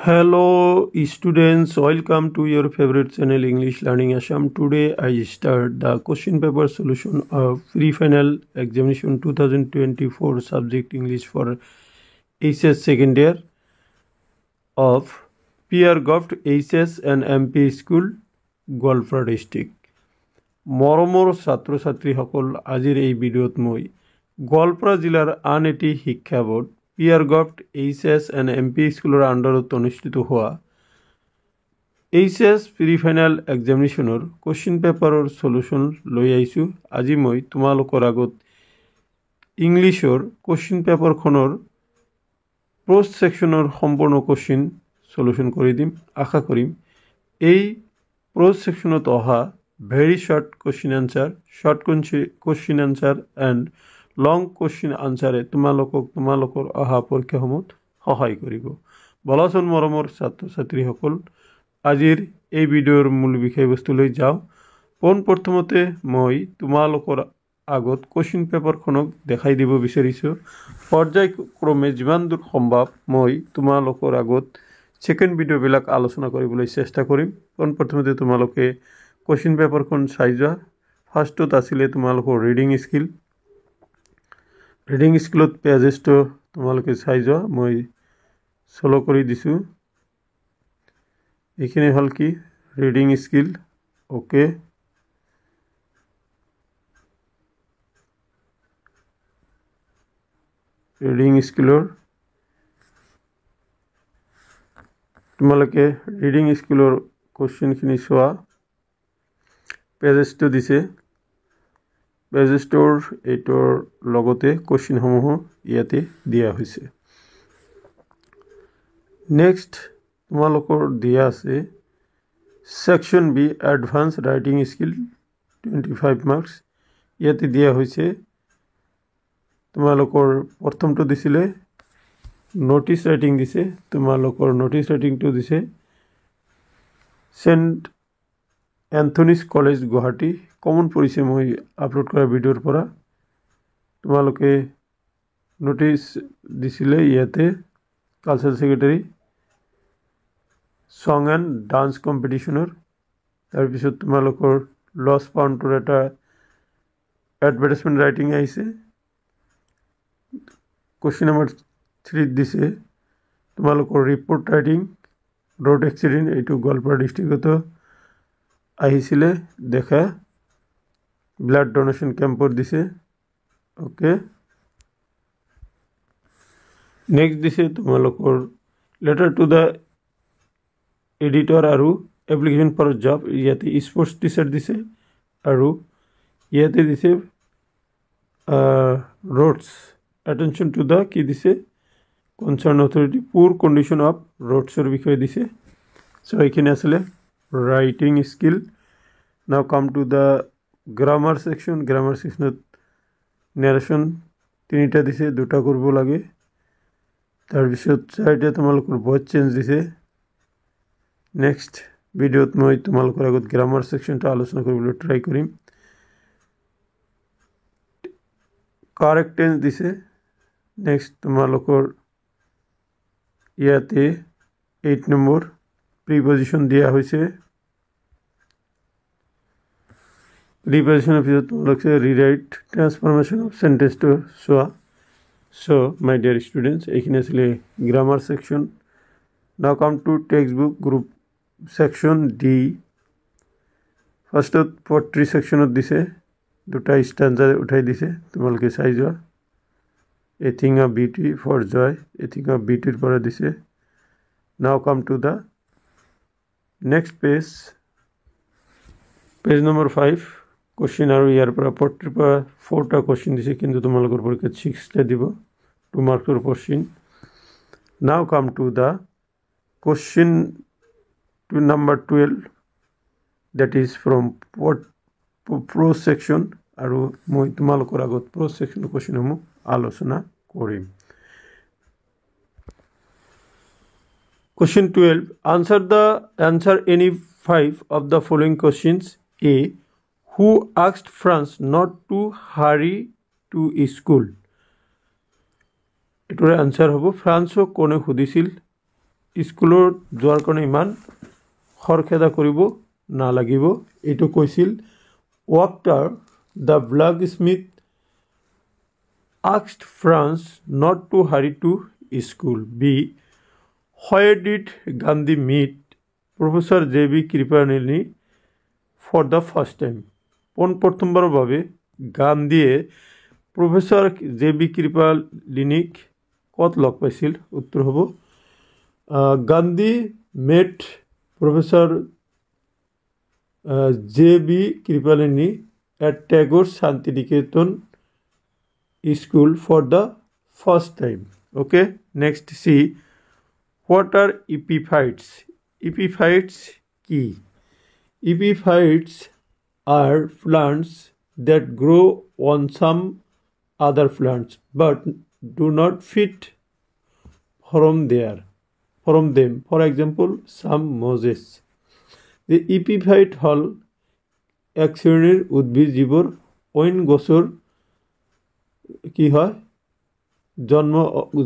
Hello students, welcome to your favorite channel English Learning Assam. Today I start the question paper solution of pre-final examination 2024 subject English for HS second year of PR Goft HS and MP School Golfra district. মৰমৰ ছাত্ৰ ছাত্ৰীসকল আজিৰ এই ভিডিঅ'ত মই গোৱালপাৰা জিলাৰ আন এটি শিক্ষা board PR Goft HS and MP স্কুলৰ আণ্ডাৰত অনুষ্ঠিত হোৱা HS প্ৰি ফাইনেল এক্সামিনেশ্যনৰ কোৱেশ্চন পেপাৰৰ সলিউশন লৈ আহিছোঁ। আজি মই তোমালোকৰ আগত ইংলিছৰ কোৱেশ্চন পেপাৰখনৰ প্ৰ'জ সেকশনৰ সম্পূৰ্ণ কোৱেশ্চন সলিউশন কৰি দিম। আশা কৰিম এই প্ৰ'জ সেকশনত অহা very short question answer, short question answer and long question answer তোমালোকৰ অহা পৰীক্ষাসমূহত সহায় কৰিব। বলাচোন মৰমৰ ছাত্ৰ ছাত্ৰীসকল, আজিৰ এই ভিডিঅ'ৰ মূল বিষয়বস্তুলৈ যাওঁ। প্ৰথমতে মই তোমালোকৰ আগত কোৱেশ্চন পেপাৰখনক দেখাই দিব বিচাৰিছোঁ। পৰ্যায়ক্ৰমে যিমান দূৰ সম্ভৱ মই তোমালোকৰ আগত সেকেন্ড ভিডিঅ'বিলাক আলোচনা কৰিবলৈ চেষ্টা কৰিম। প্ৰথমতে তোমালোকে কোৱেশ্চন পেপাৰখন চাই যোৱা। ফাৰ্ষ্টত আছিলে তোমালোকৰ ৰিডিং স্কিল। ৰিডিং স্কিলত পেজেছটো তোমালোকে চাই যোৱা, মই চলো কৰি দিছোঁ। এইখিনি হ'ল কি ৰিডিং স্কিল। ওকে, ৰিডিং স্কিলৰ তোমালোকে ৰিডিং স্কিলৰ কোৱেশ্চনখিনি চোৱা। পেজেছটো দিছে, পেজেছটোৰ এইটোৰ লগতে কোৱেশ্চনসমূহ ইয়াতে দিয়া হৈছে। নেক্সট তোমালোকৰ দিয়া আছে section B advance writing skill 25 marks. ইয়াতে দিয়া হৈছে তোমালোকৰ প্ৰথমটো দিছিলে নোটিছ ৰাইটিং দিছে। তোমালোকৰ নোটিছ ৰাইটিংটো দিছে Saint Anthony's college Guwahati. Common পৰিছে মই আপলোড কৰা ভিডিঅ'ৰ পৰা। তোমালোকে নোটিছ দিছিলে ইয়াতে কালচাৰেল সেক্ৰেটাৰী সং এণ্ড ডান্স কম্পিটিশ্যনৰ। তাৰপিছত তোমালোকৰ লছ পাউণ্ডৰ এটা এডভাৰটাইজমেণ্ট ৰাইটিং আহিছে। কোৱেশ্চন নম্বৰ 3 দিছে তোমালোকৰ ৰিপৰ্ট ৰাইটিং ৰোড এক্সিডেণ্ট, এইটো গোৱালপাৰা ডিষ্ট্ৰিক্টত আহিছিলে দেখা। ব্লাড ডোনেশ্যন কেম্পত দিছে। ওকে, নেক্সট দিছে তোমালোকৰ লেটাৰ টু দ্য এডিটৰ আৰু এপ্লিকেশ্যন ফৰ জব। ইয়াতে স্পৰ্টছ টিচাৰ দিছে আৰু ইয়াতে দিছে ৰোডছ এটেনশ্যন টু দ্য কি দিছে concerned authority poor condition of ৰোডছৰ বিষয়ে দিছে। চ' এইখিনি আছিলে writing skill. Now come to the grammar section. Grammar সেকশনত নেৰেশ্যন 3টা দিছে, 2টা কৰিব লাগে। তাৰপিছত 4টা তোমালোকৰ ভইচ চেঞ্জ দিছে। নেক্সট ভিডিঅ'ত মই তোমালোকৰ আগত গ্ৰামাৰ সেকশনটো আলোচনা কৰিবলৈ ট্ৰাই কৰিম। কাৰেক্ট টেন্স দিছে। নেক্সট তোমালোকৰ ইয়াতে 8 নম্বৰ প্ৰিপজিশ্যন দিয়া হৈছে। প্ৰিপজিশ্যনৰ পিছত তোমালোকে ৰিৰাইট ট্ৰান্সফৰমেশ্যন অফ চেণ্টেন্সটো চোৱা। চ' মাই ডিয়াৰ ষ্টুডেণ্টছ, এইখিনি আছিলে grammar section. Now come to textbook group section D. ফাৰ্ষ্টত পট্ৰি সেকশনত দিছে 2টা ষ্টাঞ্জা উঠাই দিছে, তোমালোকে চাই যোৱা। A thing of beauty for joy, a thing of বিউটিৰ পৰা দিছে। Now come to the next page, page number 5 question. আৰু ইয়াৰ পৰা পট্ৰিৰ পৰা 4টা কোৱেশ্চন দিছে, কিন্তু তোমালোকৰ পৰীক্ষাত 6টা দিব, 2 মাৰ্কছৰ question. Now come to the question to number 12 that is from prose section আৰু মই তোমালোকৰ আগত prose section কোৱেশ্চনসমূহ আলোচনা কৰিম। Question 12, answer any 5 of the following questions. A, who asked France not to hurry to school? এটাৰ answer হ'ব ফ্ৰান্সক কোনে সুধিছিল স্কুলত যোৱাৰ কাৰণে ইমান খৰখেদা কৰিব নালাগিব এইটো কৈছিল ৱাক্টাৰ the ব্লেকস্মিথ asked Franz not to hurry to school. B. Where did Gandhi meet Professor J.B. Kripanelli for the first time? প্রথমবার ভাবে গান্ধীয়ে প্রফেসর জে.বি. কৃপালিনীক কত লগ পাইছিল উত্তর হব Gandhi met professor J.B. Kripalini at Tagore Shantiniketan school for the first time. Okay, next see what are epiphytes. Epiphytes key. Epiphytes are plants that grow on some other plants but do not fit from them. For example, some mosses. The epiphyte হল এক শ্রেণীর উদ্ভিদ জীবর অইন গছৰ কি হয়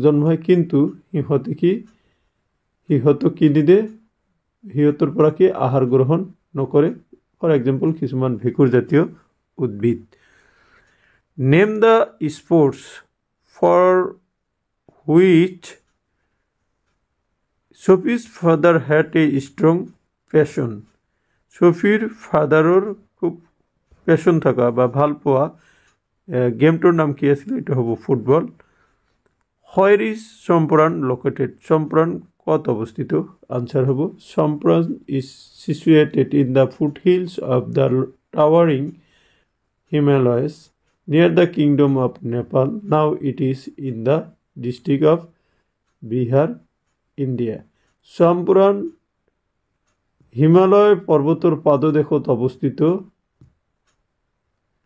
জন্ম হয় কিন্তু সিহঁতক কি নিদে সিহঁতৰ পৰা কি আহাৰ গ্ৰহণ নকৰে ফৰ এক্সাম্পল কিছুমান ভেকুৰ জাতীয় উদ্ভিদ name the sports for which Sophie's father had a strong passion. Sophie's fatherৰ খুব পেশন থাকা বা ভাল পোৱা গেমটোৰ নাম কি আছিল এটা হ'ব football Where is Champaran located? Champaran কত অবস্থিত আনসার হ'ব Champaran is situated in the foothills of the towering Himalayas near the kingdom of Nepal. Now it is in the district of Bihar, India. Champaran Himalaya পৰ্বতৰ পাদদেশত অৱস্থিত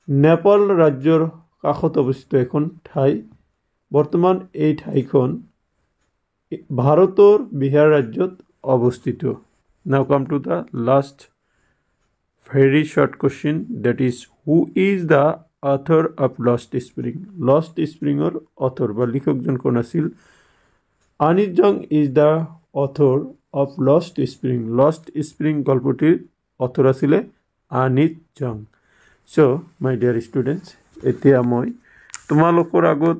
নেপাল ৰাজ্যৰ কাষত অৱস্থিত এখন ঠাই বৰ্তমান এই ঠাইখন ভাৰতৰ বিহাৰ ৰাজ্যত অৱস্থিত Now come to the last very short question that is who is the author of Lost Spring Lost Spring or author বা লিখকজন কোন আছিল Anit Jung is the author of Lost Spring গল্পটির author আছিলে Anit Jung So my dear students এতিয়া মই তোমালোকৰ আগত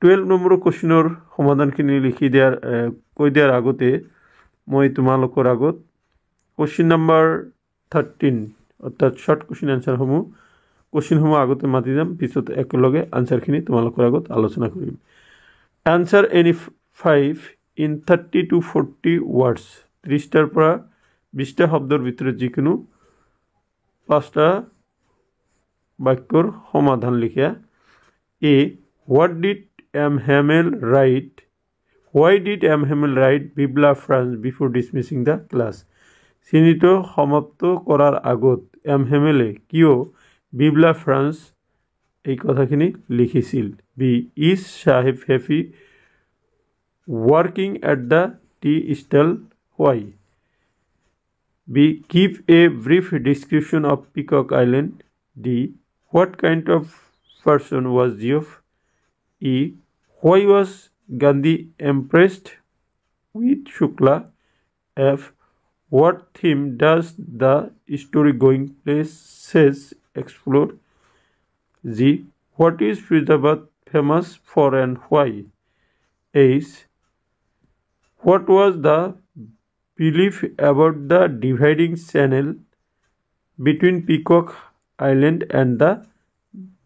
12 number কোৱেশ্চনৰ সমাধানখিনি লিখি কৈ দিয়াৰ আগতে মই তোমালোকৰ আগত কোৱেশ্চন নম্বৰ 13 অৰ্থাৎ শৰ্ট কোৱেশ্চন আনসাৰ সমূহ আগতে মাতি যাম পিছত একেলগে আনসাৰখিনি তোমালোকৰ আগত আলোচনা কৰিম Answer any 5 in 30 to 40 words 30টাৰ পৰা 20টা শব্দৰ ভিতৰত যিকোনো 5টা বাক্যৰ সমাধান লিখা A What did M. Hamel write? Why did M. Hamel write Bibla France before dismissing the class? শ্ৰেণীটো সমাপ্ত কৰাৰ আগত M. Hamel কিয় Bibla France এই কথাখিনি লিখিছিল B. Is Sahib happy working at the tea stall? Why? B. Give a brief description of Peacock Island. D. What kind of person was Geoff? E. Why was Gandhi impressed with Shukla? F. What theme does the story going places explore? G. What is Faridabad famous for and why? H. What was the belief about the dividing channel between Peacock Island and the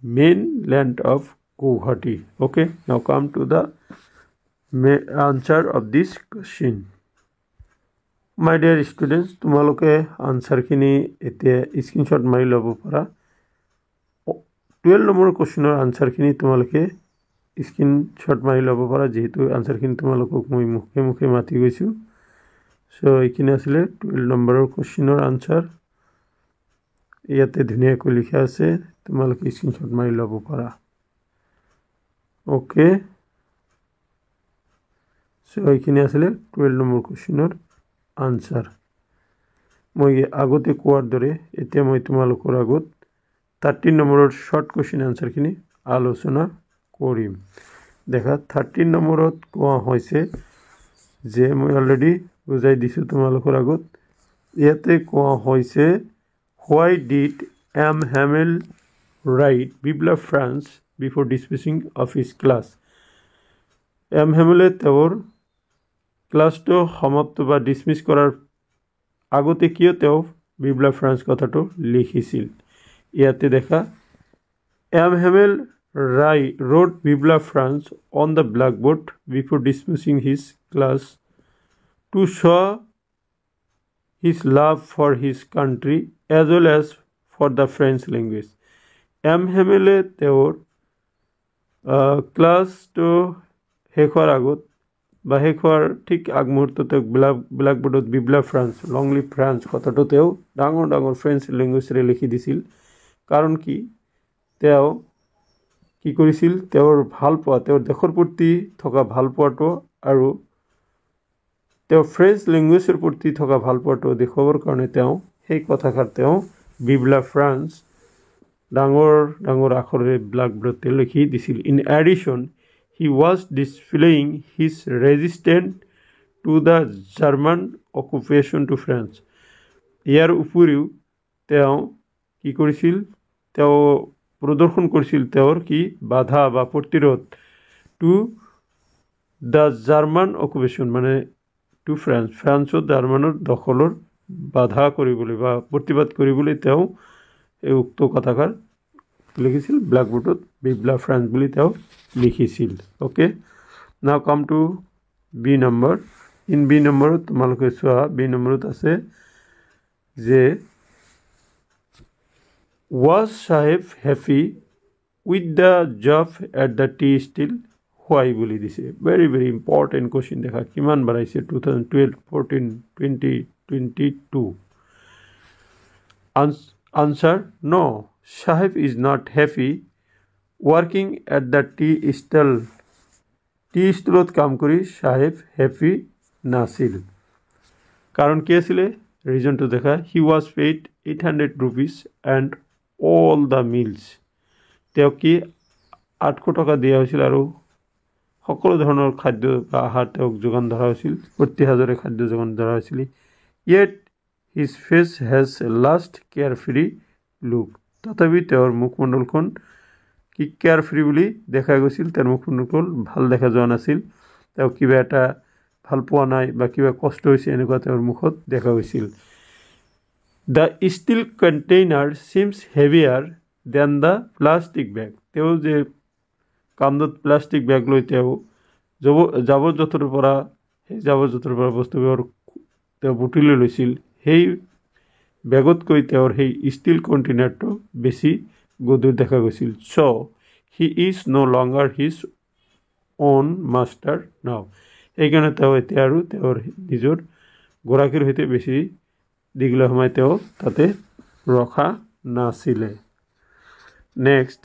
mainland of Guwahati? Okay, now come to the answer of this question. My dear students, তোমালোকে আনসাৰখিনি এতিয়া screenshot মাৰি ল'ব পাৰা 12 number কোৱেশ্চনৰ আনসাৰখিনি তোমালোকে screenshot মাৰি ল'ব পাৰা যেহেতু আনসাৰখিনি তোমালোকক মই মুখে মাতি গৈছোঁ সো এইখিনি আছিলে 12 নম্বৰৰ কোৱেশ্চনৰ আনসাৰ ইয়াতে ধুনীয়াকৈ লিখা আছে তোমালোকে স্ক্ৰীনশ্বট মাৰি ল'ব পাৰা ওকে সো এইখিনি আছিলে 12 নম্বৰ কোৱেশ্চনৰ আনসাৰ মই আগতে কোৱাৰ দৰে এতিয়া মই তোমালোকৰ আগত 13 নম্বৰৰ শৰ্ট কোৱেশ্চন আনসাৰখিনি আলোচনা কৰিম দেখা 13 নম্বৰত কোৱা হৈছে যে মই অলৰেডি বুজাই দিছোঁ তোমালোকৰ আগত ইয়াতে কোৱা হৈছে why did M Hamel write বিপ্লৱ France before dismissing of his class M হেমেলে তেওঁৰ ক্লাছটো সমাপ্ত বা ডিছমিছ কৰাৰ আগতে কিয় তেওঁ বিপ্লৱ ফ্ৰান্স কথাটো লিখিছিল ইয়াতে দেখা M Hamel wrote Bibla France on the blackboard before dismissing his class to show his love for his country as well as for the French language. M. Hemele তেওঁৰ ক্লাছটো শেষ হোৱাৰ আগত বা শেষ হোৱাৰ ঠিক আগমুহূৰ্ততে ব্লেকবোৰ্ডত বিপ্লৱ ফ্ৰান্স লং লিভ ফ্ৰান্স কথাটো তেওঁ ডাঙৰ ডাঙৰ ফ্ৰেঞ্চ লেংগুৱেজেৰে লিখি দিছিল কাৰণ কি তেওঁ কি কৰিছিল তেওঁৰ ভালপোৱা তেওঁৰ দেশৰ প্ৰতি থকা ভালপোৱাটো আৰু তেওঁ ফ্ৰেঞ্চ লেংগুৱেজৰ প্ৰতি থকা ভালপোৱাটো দেখুৱাবৰ কাৰণে তেওঁ সেই কথাষাৰ তেওঁ বিপ্লৱ ফ্ৰান্স ডাঙৰ ডাঙৰ আখৰেৰে ব্লেকবোৰ্ডতে লিখি দিছিল in addition he was displaying his resistance to the German occupation to France ইয়াৰ উপৰিও তেওঁ কি কৰিছিল তেওঁ প্ৰদৰ্শন কৰিছিল তেওঁৰ কি বাধা বা প্ৰতিৰোধ টু দ্য জাৰ্মান অকুপেশ্যন মানে টু ফ্ৰান্সত জাৰ্মানৰ দখলৰ বাধা কৰিবলৈ বা প্ৰতিবাদ কৰিবলৈ তেওঁ এই উক্ত কথাষাৰ লিখিছিল ব্লেকবোৰ্ডত বিপ্লৱ ফ্ৰান্স বুলি তেওঁ লিখিছিল okay now come to B number in B নম্বৰত তোমালোকে চোৱা বি নম্বৰত আছে যে Was Sahib happy with the job at the tea still? Why বুলি দিছে very very important question দেখা কিমান বাঢ়াইছে 2012 14 20 22 answer no Sahib is not happy working at the tea stallত কাম কৰি Sahib happy নাছিল কাৰণ কি আছিল ৰিজনটো দেখা he was paid 800 rupees and all the meals তেওঁ কি 800 টকা দিয়া হৈছিল আৰু সকলো ধৰণৰ খাদ্য বা আহাৰ তেওঁক যোগান ধৰা হৈছিল প্ৰতি হাজাৰে খাদ্য যোগান ধৰা হৈছিল yet his face has a last carefree look তথাপি তেওঁৰ মুখমণ্ডলখন কি কেয়াৰফ্ৰী বুলি দেখা গৈছিল তেওঁৰ মুখমণ্ডলখন ভাল দেখা যোৱা নাছিল তেওঁ কিবা এটা ভাল পোৱা নাই বা কিবা কষ্ট হৈছে এনেকুৱা তেওঁৰ মুখত দেখা গৈছিল The steel container seems heavier than the plastic bag. তেওঁ যে কামত প্লাষ্টিক বেগ লৈ তেওঁ জাবৰ জোঁথৰৰ পৰা বস্তুবোৰ তেওঁ বুটলি লৈছিল সেই বেগতকৈ তেওঁৰ সেই ষ্টীল কণ্টেইনাৰটো বেছি গধুৰ দেখা গৈছিল so he is no longer his own master now এইকাৰণে তেওঁ এতিয়া আৰু তেওঁৰ নিজৰ গৰাকীৰ সৈতে বেছি দীঘল সময় তেওঁ তাতে ৰখা নাছিলে নেক্সট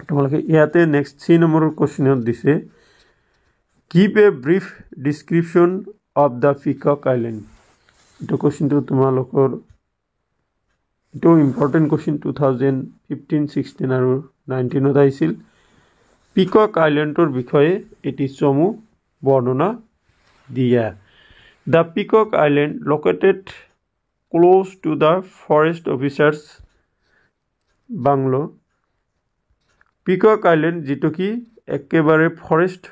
তোমালোকে ইয়াতে নেক্সট 3 নম্বৰৰ কোৱেশ্চনত দিছে give a brief description of the Peacock Island এইটো কোৱেশ্চনটো তোমালোকৰ এইটো ইম্পৰ্টেণ্ট কোৱেশ্চন 2015 16 আৰু 19ত আহিছিল পিকক আইল্যাণ্ডৰ বিষয়ে এটি চমু বৰ্ণনা দিয়া The Peacock Island located close to the forest officers bungalow Peacock Island যেটো কি একেবাৰে ফৰেষ্ট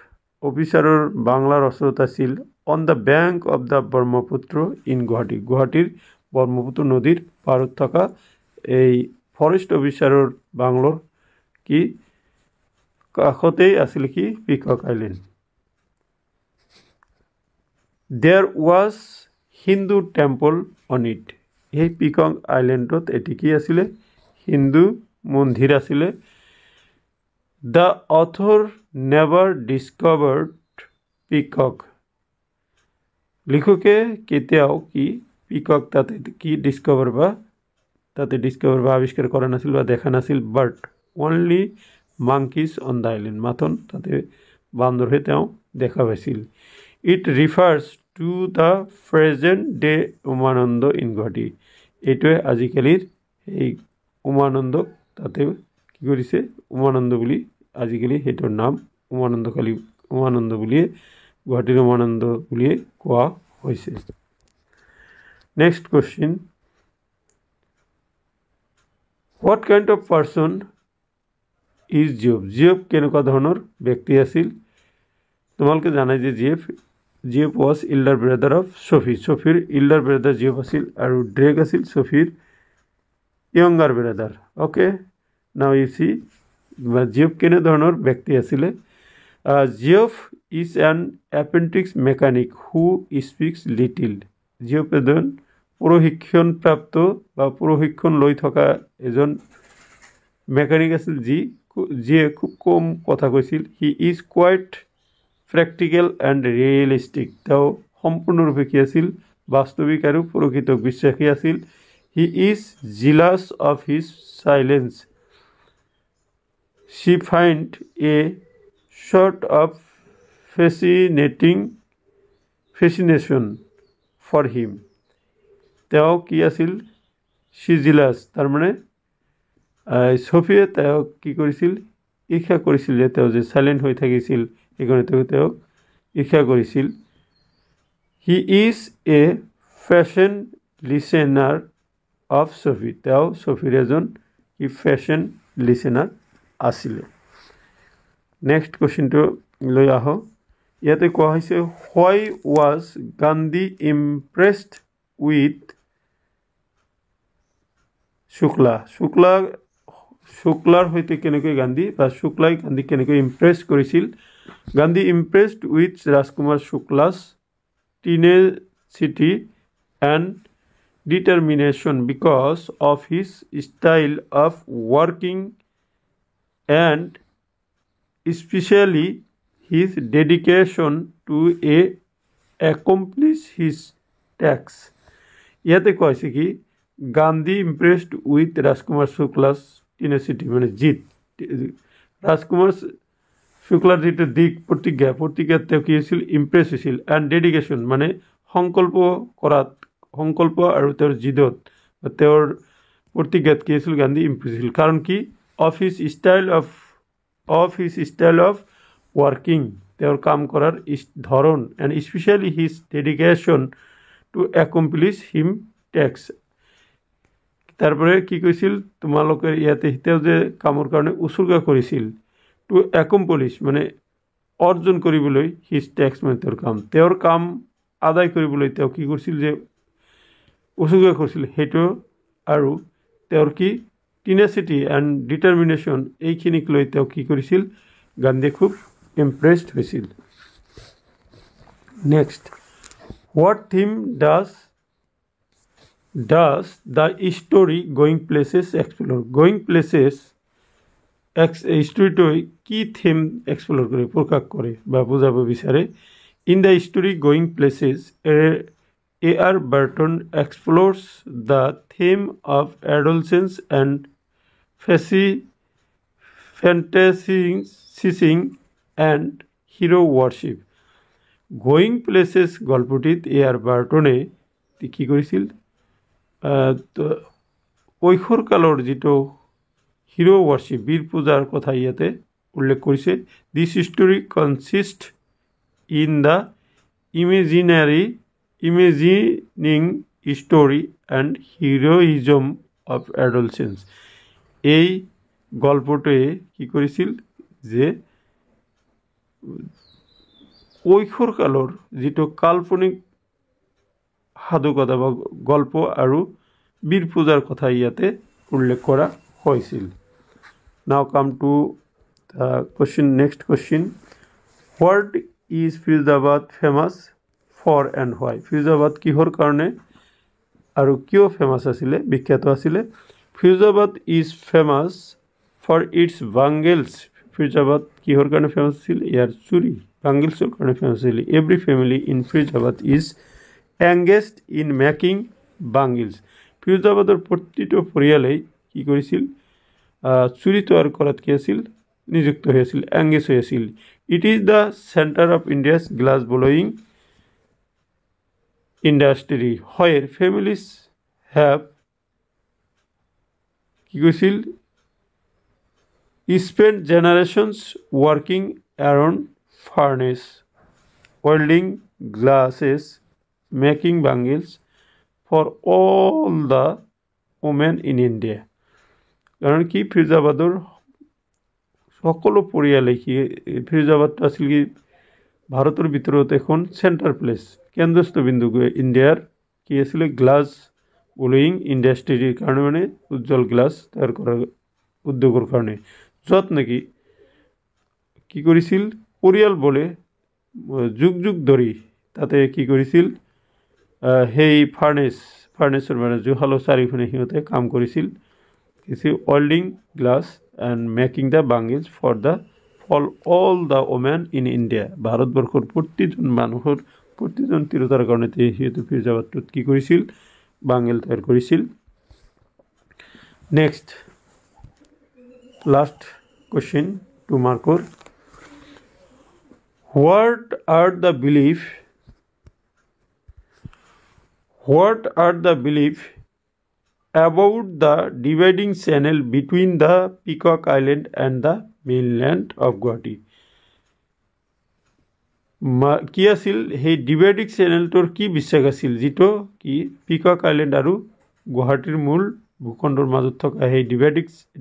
অফিচাৰৰ বাংলাৰ ওচৰত আছিল on the bank of the Brahmaputra in গুৱাহাটীৰ ব্ৰহ্মপুত্ৰ নদীৰ পাৰত থকা এই ফৰেষ্ট অফিচাৰৰ বাংলোৰ কি কাষতেই আছিল কি Peacock Island There was Hindu temple on it. এই পিকক আইল্যাণ্ডত এটি কি আছিল হিন্দু মন্দিৰ আছিল The author never discovered peacock. লিখকে কেতিয়াও কি পিকক তাতে কি ডিসকভাৰ বা আৱিষ্কাৰ কৰা নাছিল বা দেখা নাছিল but only monkeys on the island মাথন তাতে বান্দৰহে তেওঁ দেখা পাইছিল It refers to the present day Umananda in Guwahati. এইটোৱে আজিকালিৰ এই উমানন্দক তাতে কি কৰিছে উমানন্দ বুলি আজিকালি হেতৰ নাম উমানন্দ বুলি গুৱাহাটীৰ উমানন্দ বুলিয়ে কোৱা হৈছে। Next question, what kind of person is Geoff? Geoff কেনেকুৱা ধৰণৰ ব্যক্তি আছিল? তোমালোকে জানাই যে Geoff was elder brother of Sophie. ছফিৰ ইল্ডাৰ ব্ৰাদাৰ জিঅ'ফ আছিল আৰু ড্ৰেক আছিল ছফিৰ younger brother. Okay, now you see Geoff কেনেধৰণৰ ব্যক্তি আছিলে? Geoff is an apprentice mechanic who speaks little. Geoff এজন প্ৰশিক্ষণপ্ৰাপ্ত বা প্ৰশিক্ষণ লৈ থকা এজন মেকানিক আছিল যিয়ে খুব কম কথা কৈছিল। He is quite practical and realistic. তেওঁ সম্পূৰ্ণৰূপে কি আছিল? বাস্তৱিক আৰু প্ৰকৃত বিশ্বাসী আছিল। He is jealous of his challenge. She find a sort of fascination for him. তেওঁ কি আছিল? সিজিলাছ, তাৰমানে ছফিয়ে তেওঁক কি কৰিছিল? ঈৰ্ষা কৰিছিল যে তেওঁ যে চাইলেণ্ট হৈ থাকিছিল, সেইকাৰণে তেওঁক ঈৰ্ষা কৰিছিল। He is a fashion listener of Sophie. তেওঁ ছফিৰ এজন কি ফেশ্বন লিচেনাৰ আছিলে। নেক্সট কুৱেশ্যনটো লৈ আহোঁ। ইয়াতে কোৱা হৈছে, why was Gandhi impressed with Shukla? শুক্লাৰ সৈতে কেনেকৈ শুক্লাই গান্ধীক কেনেকৈ ইমপ্ৰেছ কৰিছিল? Gandhi impressed with Rajkumar Shukla's tenacity and determination because of his style of working and especially his dedication to accomplish his tasks. ইয়াতে কৈছে কি গান্ধী ইমপ্ৰেছড উইথ ৰাজকুমাৰ শুক্লাছ টেনেচিটি মানে জিত। ৰাজকুমাৰ শুক্লাৰ যিটো প্ৰতিজ্ঞাত তেওঁ কি হৈছিল? ইমপ্ৰেছ হৈছিল। এণ্ড ডেডিকেশ্যন মানে সংকল্প আৰু তেওঁৰ জিদত তেওঁৰ প্ৰতিজ্ঞাত কি হৈছিল? গান্ধী ইমপ্ৰেছ হৈছিল। কাৰণ কি? Of his style of working, তেওঁৰ কাম কৰাৰ ধৰণ, and specially his dedication to accomplish him tasks. তাৰপৰা কি কৈছিল? তোমালোকে ইয়াতে তেওঁ যে কামৰ কাৰণে উচৰ্গা কৰিছিল। টু একম্প্লিছ মানে অৰ্জন কৰিবলৈ, হিজ টেক্স মানে তেওঁৰ কাম আদায় কৰিবলৈ তেওঁ কি কৰিছিল? যে উচৰ্গা কৰিছিল সেইটো। আৰু তেওঁৰ কি টেনেচিটি এণ্ড ডিটাৰমিনেশ্যন, এইখিনিক লৈ তেওঁ কি কৰিছিল? গান্ধীয়ে খুব ইমপ্ৰেছড হৈছিল। Next, what theme does the story going places explore? Going places ষ্টৰীটোৱে কি থিম এক্সপ্ল'ৰ কৰে, প্ৰকাশ কৰে বা বুজাব বিচাৰে? In the story going places A.R. Burton explores the theme of adolescence and fantasizing and hero worship. Going places গল্পটিত A.R. বাৰ্টনে কি কৰিছিল? কৈশোৰকালৰ যিটো হিৰো ৱৰ্শ্বিপ, বীৰ পূজাৰ কথা ইয়াতে উল্লেখ কৰিছে। This story consist in the imagining story and heroism of adolescence. এই গল্পটোৱে কি কৰিছিল? যে কৈশোৰকালৰ যিটো কাল্পনিক সাধুকতা বা গল্প আৰু বীৰ পূজাৰ কথা ইয়াতে উল্লেখ কৰা হৈছিল। Now come to next question, what is Firozabad famous for and why? Firozabad কিহৰ কাৰণে আৰু কিয় ফেমাছ আছিলে, বিখ্যাত আছিলে? Firozabad is famous for its bangles. Firozabad কিহৰ কাৰণে ফেমাছ আছিল? ইয়াৰ চুৰি, বাংগেলছৰ কাৰণে ফেমাছ আছিল। Every family in Firozabad is engaged in making bangles. ফিৰোজাবাদৰ প্ৰতিটো পৰিয়ালেই কি কৰিছিল? চুৰি তৈয়াৰ কৰাত কি আছিল? নিযুক্ত হৈ আছিল, এংগেজ হৈ আছিল। It is the centre of India's glass blowing industry where families have কি কৈছিল? spent generations working around furnace. welding glasses, making bangles for all the women in India. কাৰণ কি ফিৰোজাবাদৰ সকলো পৰিয়ালে কি ফিৰোজাবাদটো আছিল কি ভাৰতৰ ভিতৰত এখন চেণ্টাৰ প্লেচ কেন্দ্ৰস্থবিন্দু ইণ্ডিয়াৰ কি আছিলে গ্লাছ ব্লোয়িং ইণ্ডাষ্ট্ৰীৰ কাৰণে মানে উজ্জ্বল গ্লাছ তৈয়াৰ কৰাৰ উদ্যোগৰ কাৰণে য'ত নেকি কি কৰিছিল পৰিয়াল বলে যুগ যুগ ধৰি তাতে কি কৰিছিল সেই ফাৰ্নেছৰ মানে জুহালৰ চাৰিওফানে সিহঁতে কাম কৰিছিল কিছু welding glass and making the bangles for all the women in India ভাৰতবৰ্ষৰ প্ৰতিজন মানুহৰ প্ৰতিজন তিৰোতাৰ কাৰণে সিহঁতে ফিৰোজাবাদটোত কি কৰিছিল বাংগল তৈয়াৰ কৰিছিল নেক্সট লাষ্ট কোৱেশ্চন 2 মাৰ্কৰ What are the belief about the dividing channel between the Peacock Island and the mainland of Guwahati? কি আছিল সেই ডিভাইডিং চেনেলটোৰ কি বিশ্বাস আছিল যিটো কি পিকক আইলেণ্ড আৰু গুৱাহাটীৰ মূল ভূখণ্ডৰ মাজত থকা সেই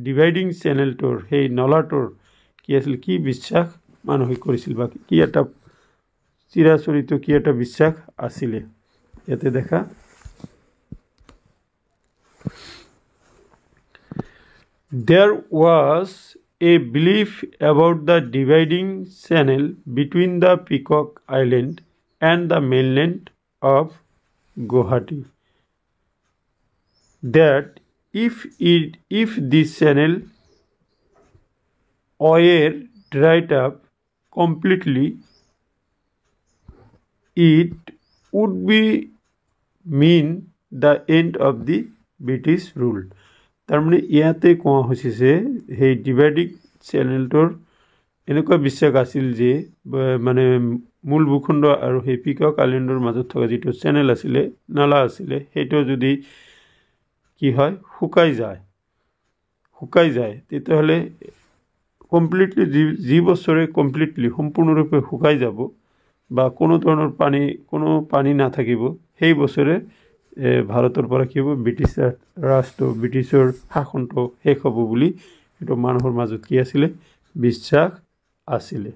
ডিভাইডিং চেনেলটোৰ সেই নলাটোৰ কি আছিল কি বিশ্বাস মানুহে কৰিছিল বা কি এটা চিৰাচৰিত কি এটা বিশ্বাস আছিলে ইয়াতে দেখা There was a belief about the dividing channel between the Peacock Island and the mainland of Guwahati that if this channel were dried up completely, it would mean the end of the British rule. তাৰমানে ইয়াতে কোৱা হৈছে যে সেই dividing চেনেলটোৰ এনেকুৱা বিশ্বাস আছিল যে মানে মূল ভূখণ্ড আৰু সেই পিকক আইলেণ্ডৰ মাজত থকা যিটো চেনেল আছিলে নালা আছিলে সেইটো যদি কি হয় শুকাই যায় তেতিয়াহ'লে কমপ্লিটলি যি বছৰে কমপ্লিটলি সম্পূৰ্ণৰূপে শুকাই যাব বা কোনো ধৰণৰ কোনো পানী নাথাকিব সেই বছৰে ভাৰতৰ পৰা কি হ'ব ব্ৰিটিছৰ শাসনটো শেষ হ'ব বুলি এইটো মানুহৰ মাজত কি আছিলে বিশ্বাস আছিলে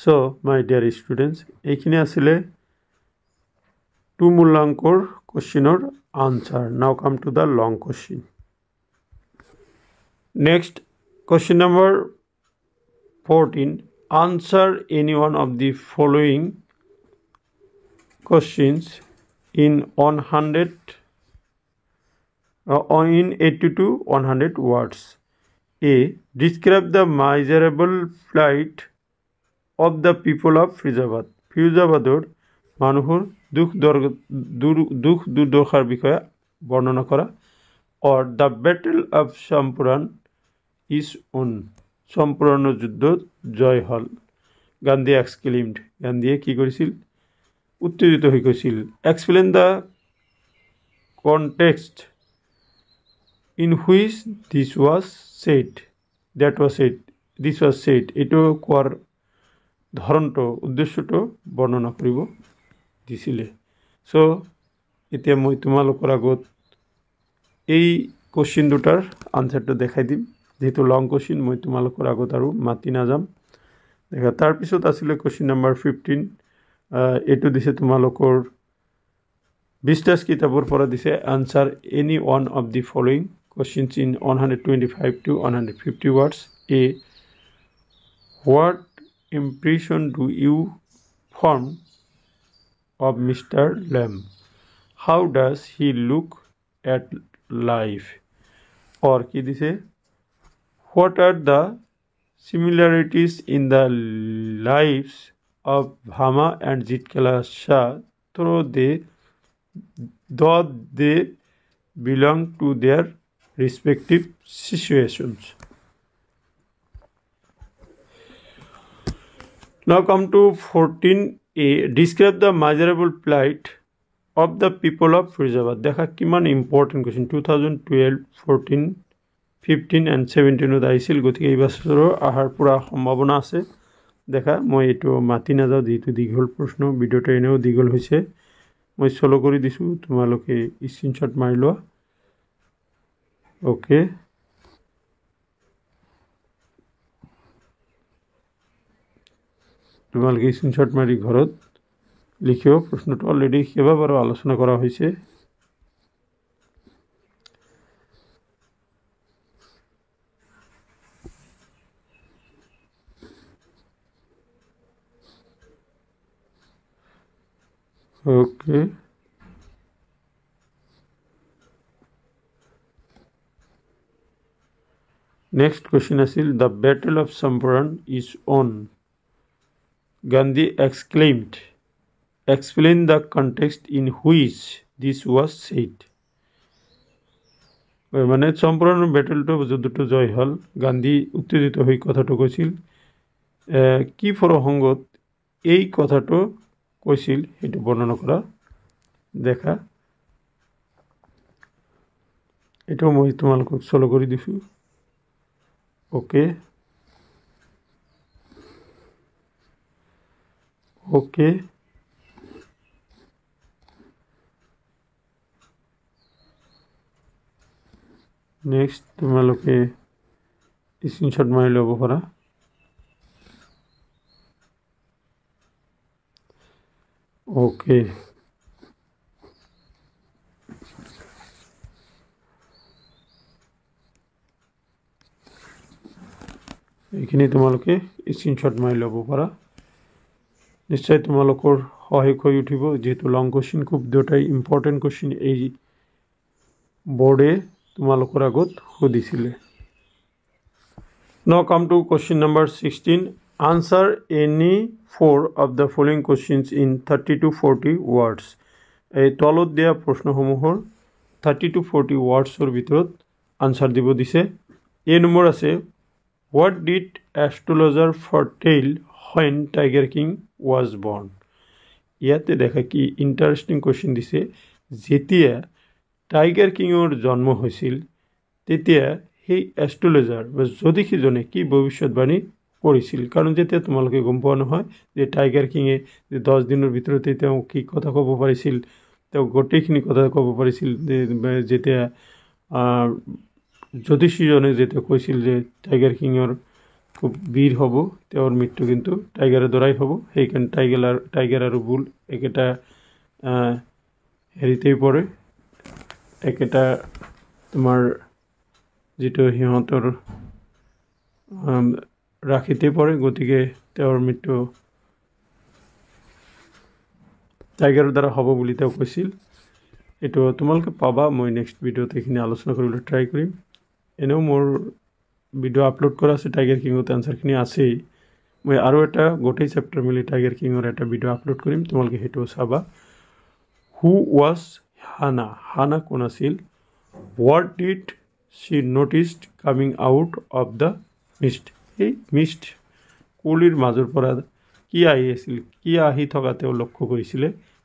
সো মাই ডিয়াৰ ষ্টুডেণ্টছ এইখিনি আছিলে 2 মূল্যাংকৰ কোৱেশ্চনৰ আনসাৰ নাও come to the long question next question number 14 answer any one of the following questions in 80 to 100 words. A. Describe the miserable plight of the people of Firozabad. Firozabador manuhor dukh durdorshar bishoye bornona kora. Or the battle of Champuran is won. Champuranor juddhot joy hol. Gandhi exclaimed. Gandhiye ki korisil? উত্তেজিত হৈ গৈছিল explain the context in which this was said এইটো কোৱাৰ ধৰণটো উদ্দেশ্যটো বৰ্ণনা কৰিব দিছিলে সো এতিয়া মই তোমালোকৰ আগত এই কোৱেশ্চন দুটাৰ আনসাৰটো দেখাই দিম যেহেতু লং কোৱেশ্চন মই তোমালোকৰ আগত আৰু মাতি নাযাম দেখা তাৰপিছত আছিলে কোৱেশ্চন নম্বৰ 15 এইটো দিছে তোমালোকৰ বিস্তাস কিতাপৰ পৰা দিছে answer any one of the following questions in 125 to 150 words a what impression do you form of Mr. Lamb how does he look at life or ki dise what are the similarities in the lives of Bhama and Jitkala Shah though they belong to their respective situations. Now come to 14a. Describe the miserable plight of the people of Firozabad. Dekha kiman important question 2012, 14, 15 and 17 ত আহিছিল গতিকে এই বছৰৰ আহাৰ পুৰা সম্ভাৱনা আছে দেখা মই এইটো মাতি নাযাওঁ যেহেতু দীঘল প্ৰশ্ন ভিডিঅ'টো এনেও দীঘল হৈছে মই সলো কৰি দিছোঁ তোমালোকে স্ক্ৰীনশ্বট মাৰি লোৱা ওকে তোমালোকে স্ক্ৰীনশ্বট মাৰি ঘৰত লিখিও প্ৰশ্নটো অলৰেডি কেইবাবাৰো আলোচনা কৰা হৈছে Okay. Next question asil the battle of Champaran is on. Gandhi exclaimed. Explain the context in which this was said. মানে চম্পাৰণ বেটেলটো যুদ্ধটো জয় হল গান্ধী উত্তেজিত হৈ কথাটো কৈছিল কি প্ৰসংগত এই কথাটো কৈছিল সেইটো বৰ্ণনা কৰা দেখা এটো মই তোমালোকক সলো কৰি দিছো ওকে ওকে নেক্সট তোমালোকে স্ক্ৰীনশ্বট মাৰি ল'ব পাৰা ওকে এইখিনি তোমালোকে স্ক্ৰীনশ্বট মাৰি ল'ব পাৰা নিশ্চয় তোমালোকৰ সহায়ক হৈ উঠিব যেহেতু লং কোশ্চেন খুব দুটাই ইম্পৰ্টেণ্ট কোশ্চেন এই বোৰ্ডে তোমালোকৰ আগত সুধিছিলে Now come to question number 16 answer any 4 of the following questions in 30 to 40 words এই তলত দিয়া প্ৰশ্নসমূহৰ 30 to 40 words or ভিতৰত আনসাৰ দিব দিছে এ নম্বৰ আছে What did astrologer foretell when Tiger King was born? ইয়াতে দেখা কি ইন্টারেস্টিং কোশ্চেন দিছে যেতিয়া টাইগার কিং এর জন্ম হয়েছিল তেতিয়া সেই অ্যাস্ট্রোলজার বা জ্যোতিষীজনে কি ভবিষ্যৎবাণী কৰিছিল কাৰণ যেতিয়া তোমালোকে গম পোৱা নহয় যে টাইগাৰ কিং এ 10 দিনৰ ভিতৰতে তেওঁ কি কথা ক'ব পাৰিছিল তেওঁ গোটেইখিনি কথা ক'ব পাৰিছিল যেতিয়া জ্যোতিষীজনে যেতিয়া কৈছিল যে টাইগাৰ কিং এৰ খুব বীৰ হব তেওঁৰ মৃত্যু কিন্তু টাইগাৰেৰ দ্বাৰাই হব সেইকাৰণে টাইগাৰ আৰু বুল একেটা হেৰিতেই পৰে একেটা তোমাৰ যেটো হিহঁতৰ ৰাখিতে পৰে গতিকে তেওঁৰ মৃত্যু টাইগাৰৰ দ্বাৰা হ'ব বুলি তেওঁ কৈছিল এটো তোমালোকে পাবা মই নেক্সট ভিডিওতে এখিনি আলোচনা কৰিবলৈ ট্ৰাই কৰিম এনেও মোৰ ভিডিও আপলোড কৰা আছে টাইগাৰ কিং ৰ আনসাৰখিনি আছে মই আৰু এটা গোটেই চ্যাপ্টাৰ মিলি টাইগাৰ কিং ৰ এটা ভিডিও আপলোড কৰিম তোমালোকে হেটো চাবা হু ওয়াজ হানা কোন আছিল what did she noticed coming out of the mist এই mist কুলিৰ মাজৰ পৰা কি আহি আছিল কি আহি থকা তেওঁ লক্ষ্য কৰিছিল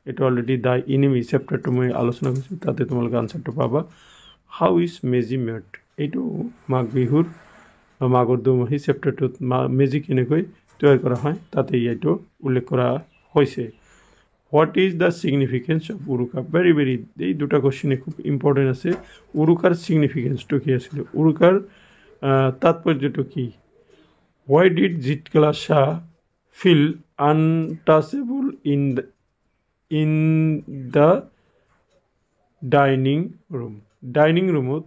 এটা অলৰেডি দা এনিমি চ্যাপ্টাৰটো মই আলোচনা কৰিছো তাতে তোমালোকে আনসাৰটো পাবা হাউ ইজ মেজি মেড এইটো মাঘ বিহুৰ মাঘৰ দুমাহী চ্যাপ্টাৰটোত মেজি কেনেকৈ তৈয়াৰ কৰা হয় তাতে এইটো উল্লেখ কৰা হৈছে What is the significance of Uruka? Very এই দুটা কোশ্চেন খুব ইম্পর্টেন্ট আছে উৰুকাৰ সিগনিফিকেন্সটো কি আছিল উৰুকাৰ তাৎপৰ্যটো কি Why did Jitkala Shah feel untouchable in the dining room? Dining roomত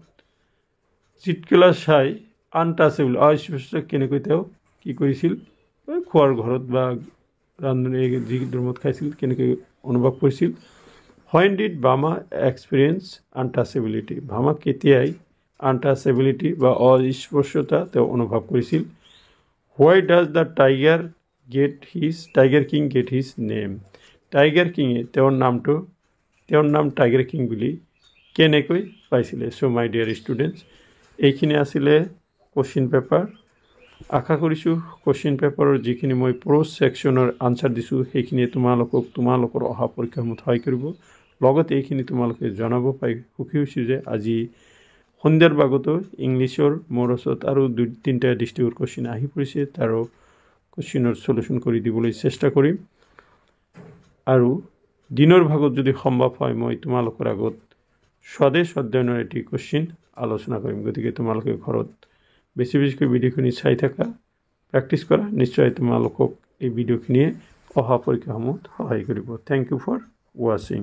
Jitkala Shah untouchable অস্পৃশ্য কেনেকৈ তেওঁ কি কৰিছিল খোৱাৰ ঘৰত বা ৰান্ধনী যি ৰুমত খাইছিল কেনেকৈ অনুভৱ কৰিছিল When did Bama experience untouchability? Bama কেতিয়াই untouchability বা অস্পৃশ্যতা তেওঁ অনুভৱ কৰিছিল Why does the tiger king get his name? Tiger King তেওঁৰ নাম Tiger King বুলি কেনেকৈ পাইছিলে So my dear students এইখিনি আছিলে কোশ্চেন পেপাৰ আশা কৰিছো কোশ্চেন পেপাৰৰ যিখিনি মই প্ৰ'জ সেকশনৰ আনসাৰ দিছো সেইখিনি তোমালোকৰ অহা পৰীক্ষাত সহায় কৰিব লগতে এইখিনি তোমালোকে জনাব পাই সুখী হৈছো যে আজি সন্ধিয়াৰ ভাগতো ইংলিছৰ মোৰ ওচৰত আৰু 2-3টা ডিস্ট্ৰিক্টৰ কোশ্চেন আহি পৰিছে তাৰো কুৱেশ্যনৰ সলিউশ্যন কৰি দিবলৈ চেষ্টা কৰিম আৰু দিনৰ ভাগত যদি সম্ভৱ হয় মই তোমালোকৰ আগত স্বদেশ অধ্যয়নৰ এটি কুৱেশ্যন আলোচনা কৰিম গতিকে তোমালোকে ঘৰত বেছি বেছিকৈ ভিডিঅ'খিনি চাই থাকা প্ৰেক্টিছ কৰা নিশ্চয় তোমালোকক এই ভিডিঅ'খিনিয়ে অহা পৰীক্ষাসমূহত সহায় কৰিব থ্যাংক ইউ ফৰ ৱাচিং